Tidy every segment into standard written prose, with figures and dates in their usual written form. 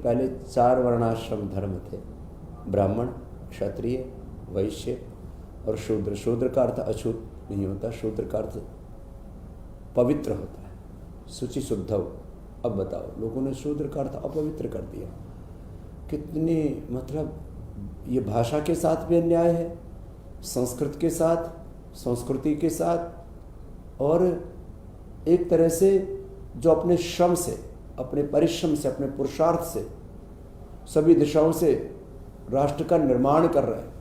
पहले 4 वर्णाश्रम धर्म थे, ब्राह्मण, क्षत्रिय, वैश्य और शूद्र। शूद्र का अर्थ अछूत नहीं होता, शूद्र का अर्थ पवित्र होता है, शुचि शुद्धव। अब बताओ, लोगों ने शूद्र का अर्थ अपवित्र कर दिया। कितनी मतलब ये भाषा के साथ भी अन्याय है, संस्कृत के साथ, संस्कृति के साथ, और एक तरह से जो अपने श्रम से, अपने परिश्रम से, अपने पुरुषार्थ से सभी दिशाओं से राष्ट्र का निर्माण कर रहे हैं,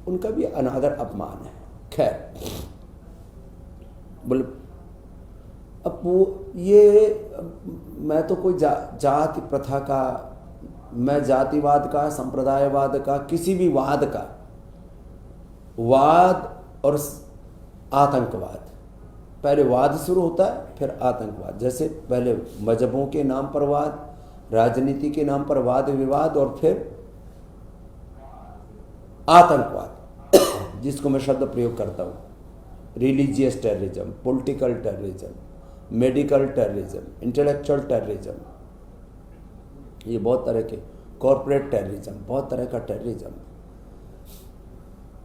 उनका भी अनादर अपमान है। खैर, बोले अब वो ये मैं तो कोई जाति प्रथा का, मैं जातिवाद का, संप्रदायवाद का, किसी भी वाद का, वाद और आतंकवाद, पहले वाद शुरू होता है फिर आतंकवाद। जैसे पहले मजहबों के नाम पर वाद, राजनीति के नाम पर वाद विवाद, और फिर आतंकवाद जिसको मैं शब्द प्रयोग करता हूँ, religious terrorism, political terrorism, medical terrorism, intellectual terrorism, ये बहुत तरह के, कॉरपोरेट टेररिज्म, बहुत तरह का टेररिज्म।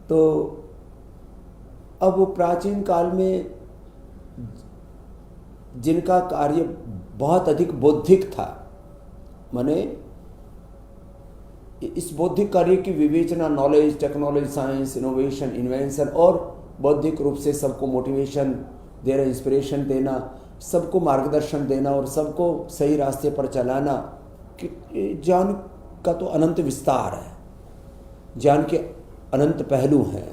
तो अब वो प्राचीन काल में जिनका कार्य बहुत अधिक बौद्धिक था, माने इस बौद्धिक कार्य की विवेचना, knowledge, technology, science, innovation, invention, और बौद्धिक रूप से सबको मोटिवेशन देना, इंस्पिरेशन देना, सबको मार्गदर्शन देना और सबको सही रास्ते पर चलाना, कि ज्ञान का तो अनंत विस्तार है, ज्ञान के अनंत पहलू हैं।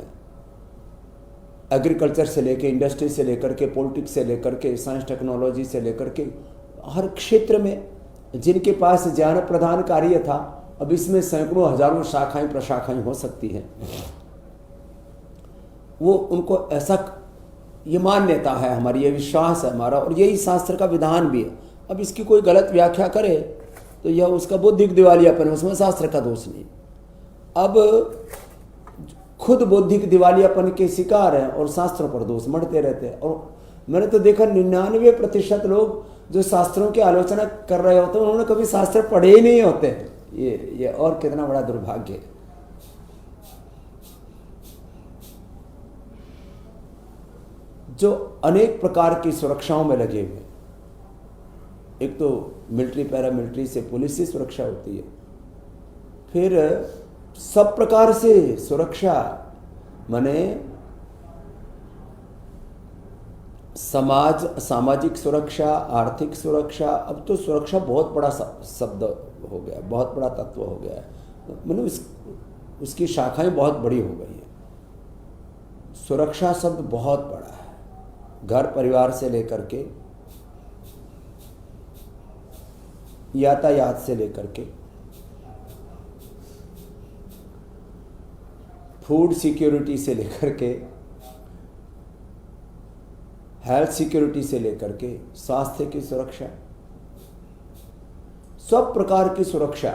एग्रीकल्चर से लेकर, इंडस्ट्री से लेकर के, पॉलिटिक्स से लेकर के, साइंस टेक्नोलॉजी से लेकर के, हर क्षेत्र में जिनके पास ज्ञान प्रदान कार्य था, अब इसमें सैकड़ों हजारों शाखाएं प्रशाखाएं हो सकती हैं। वो उनको ऐसा, ये मान्यता है हमारी, ये विश्वास है हमारा, और यही शास्त्र का विधान भी है। अब इसकी कोई गलत व्याख्या करे तो यह उसका बौद्धिक दिवालियापन है, उसमें शास्त्र का दोष नहीं। अब खुद बौद्धिक दिवालियापन के शिकार हैं और शास्त्रों पर दोष मढ़ते रहते हैं। और मैंने तो देखा 99% लोग जो शास्त्रों की आलोचना कर रहे होते हैं, उन्होंने कभी शास्त्र पढ़े ही नहीं होते। ये और कितना बड़ा दुर्भाग्य है। जो अनेक प्रकार की सुरक्षाओं में लगे हुए, एक तो मिलिट्री, पैरामिलिट्री से पुलिस की सुरक्षा होती है, फिर सब प्रकार से सुरक्षा, माने सामाजिक सुरक्षा, आर्थिक सुरक्षा। अब तो सुरक्षा बहुत बड़ा शब्द हो गया, बहुत बड़ा तत्व हो गया है, माने उसकी शाखाएं बहुत बड़ी हो गई हैं। सुरक्षा शब्द बहुत बड़ा है, घर परिवार से लेकर के, यातायात से लेकर के, फूड सिक्योरिटी से लेकर के, हेल्थ सिक्योरिटी से लेकर के, स्वास्थ्य की सुरक्षा, सब प्रकार की सुरक्षा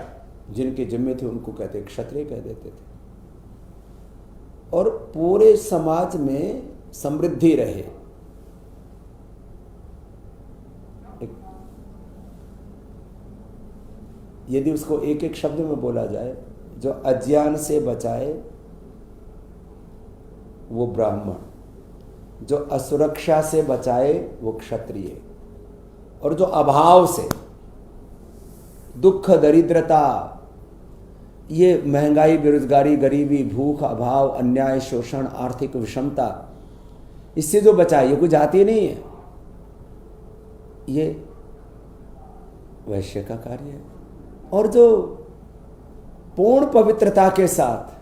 जिनके जिम्मे थे उनको कहते क्षत्रिय कह देते थे। और पूरे समाज में समृद्धि रहे। यदि उसको एक एक शब्द में बोला जाए, जो अज्ञान से बचाए वो ब्राह्मण, जो असुरक्षा से बचाए वो क्षत्रिय, और जो अभाव से, दुख, दरिद्रता, ये महंगाई, बेरोजगारी, गरीबी, भूख, अभाव, अन्याय, शोषण, आर्थिक विषमता, इससे जो बचाए, ये कोई जाति नहीं है, ये वैश्य का कार्य है। और जो पूर्ण पवित्रता के साथ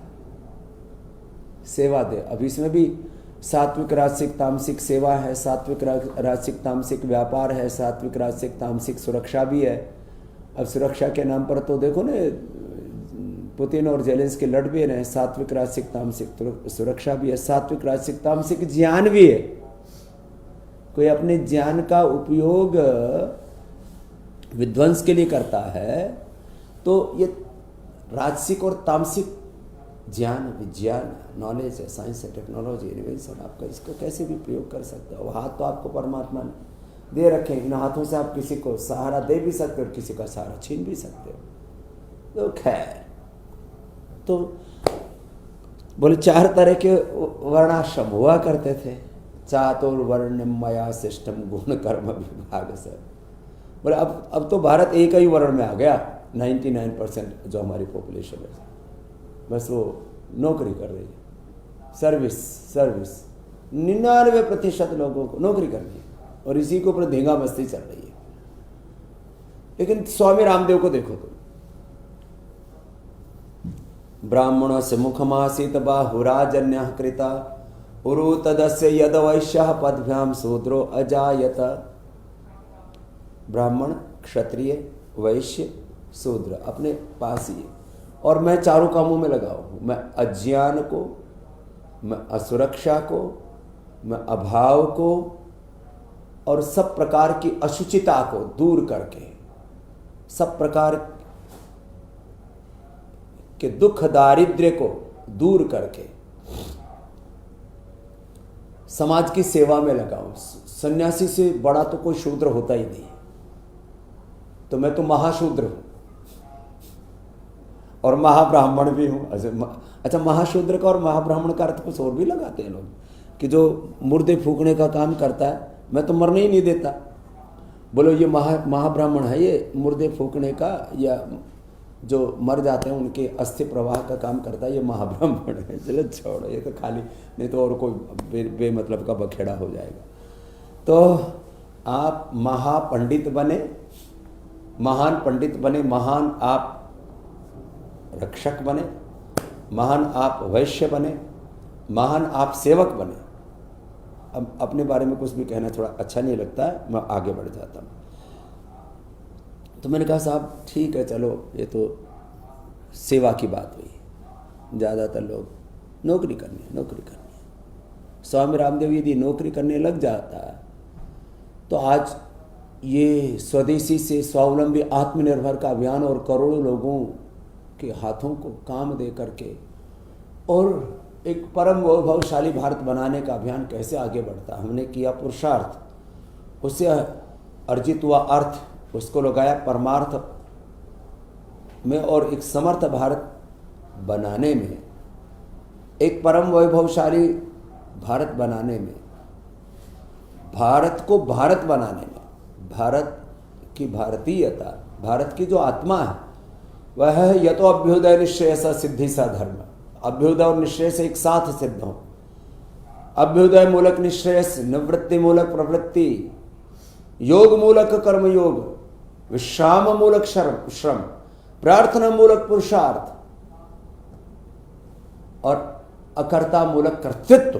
सेवा दे, अब इसमें भी सात्विक, राजसिक, तामसिक सेवा है, सात्विक, राजसिक, तामसिक व्यापार है, सात्विक, राजसिक, तामसिक सुरक्षा भी है। अब सुरक्षा के नाम पर तो देखो ना, पुतिन और जेलेंस्की लड़ भी रहे हैं। सात्विक, राजसिक, तामसिक सुरक्षा भी है, सात्विक, राजसिक, तामसिक ज्ञान भी है। कोई अपने ज्ञान का उपयोग विध्वंस के लिए करता है तो ये राजसिक और तामसिक ज्ञान, विज्ञान, नॉलेज है, साइंस है, टेक्नोलॉजी, इनोवेशन, आपका इसको कैसे भी प्रयोग कर सकते हो। हाथ तो आपको परमात्मा ने दे रखे, इन हाथों से आप किसी को सहारा दे भी सकते हो और किसी का सहारा छीन भी सकते हो। तो खैर, तो बोले 4 तरह के वर्णाश्रम हुआ करते थे। चातुर्वर्ण्यमया सिस्टम गुण कर्म विभाग से। बोले अब तो भारत एक ही वर्ण में आ गया। 99% जो हमारी पॉपुलेशन है बस वो नौकरी कर रही है, सर्विस 99% लोगों को नौकरी करनी है और इसी के ऊपर धींगा मस्ती चल रही है। लेकिन स्वामी रामदेव को देखो तुम, ब्राह्मण से मुखमासीत बाहुराजन्य कृता उरु तदस्य यद वैश्य पदभ्याम शूद्रो अजायत। ब्राह्मण, क्षत्रिय, वैश्य, शूद्र अपने पास ही है और मैं चारों कामों में लगा हूं। मैं अज्ञान को, मैं असुरक्षा को, मैं अभाव को और सब प्रकार की अशुचिता को दूर करके, सब प्रकार के दुख दारिद्र्य को दूर करके समाज की सेवा में लगा हूं। सन्यासी से बड़ा तो कोई शूद्र होता ही नहीं, तो मैं तो महाशूद्र हूं और महाब्राह्मण भी हूं। अच्छा, महाशूद्र का और महाब्राह्मण का अर्थ कुछ और भी लगाते हैं लोग कि जो मुर्दे फूकने का काम करता है, मैं तो मरने ही नहीं देता। बोलो ये महाब्राह्मण है, ये मुर्दे फूकने का या जो मर जाते हैं उनके अस्थि प्रवाह का काम करता है, ये महाब्राह्मण है। चलो छोड़ो, ये तो खाली, नहीं तो और कोई बेमतलब का बखेड़ा हो जाएगा। तो आप महापंडित बने, महान पंडित बने, महान आप रक्षक बने, महान आप वैश्य बने, महान आप सेवक बने। अब अपने बारे में कुछ भी कहना थोड़ा अच्छा नहीं लगता है, मैं आगे बढ़ जाता हूँ। तो मैंने कहा साहब ठीक है, चलो ये तो सेवा की बात हुई, ज़्यादातर लोग नौकरी करनी है। स्वामी रामदेव यदि नौकरी करने लग जाता है तो आज ये स्वदेशी से स्वावलंबी आत्मनिर्भर का अभियान और करोड़ों लोगों के हाथों को काम दे करके और एक परम वैभवशाली भारत बनाने का अभियान कैसे आगे बढ़ता। हमने किया पुरुषार्थ, उससे अर्जित हुआ अर्थ, उसको लगाया परमार्थ में और एक समर्थ भारत बनाने में, एक परम वैभवशाली भारत बनाने में, भारत को भारत बनाने में, भारत की भारतीयता, भारत की जो आत्मा है वह है यतो अभ्युदय निश्चय सा सिद्धि सा धर्म। अभ्युदय और निश्चय से एक साथ सिद्ध हो। अभ्युदय मूलक निश्चय, निवृत्ति मूलक प्रवृत्ति, योग मूलक कर्म योग, विश्राम मूलक श्रम, प्रार्थना मूलक पुरुषार्थ और अकर्ता मूलक कर्तृत्व,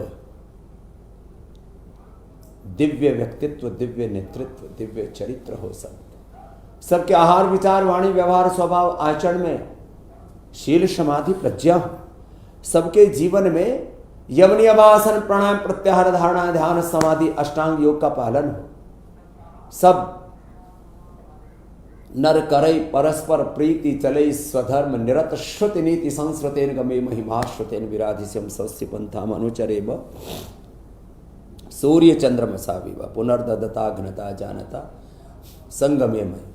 दिव्य व्यक्तित्व, दिव्य नेतृत्व, दिव्य चरित्र हो सबके आहार विचार वाणी व्यवहार स्वभाव आचरण में शील समाधि प्रज्ञा हो। सबके जीवन में यम नियमासन प्राणायाम प्रत्याहार धारणा ध्यान समाधि अष्टांग योग का पालन हो। सब नर करई परस्पर प्रीति चले स्वधर्म निरत श्रुति नीति संस्कृतेन गमे महिमा श्रुतेन विराधिस्यम स्वस्ति पंथाम अनुचरेब सूर्य चंद्रमसा विवा पुनर्दता घनता जानता संगमे मय।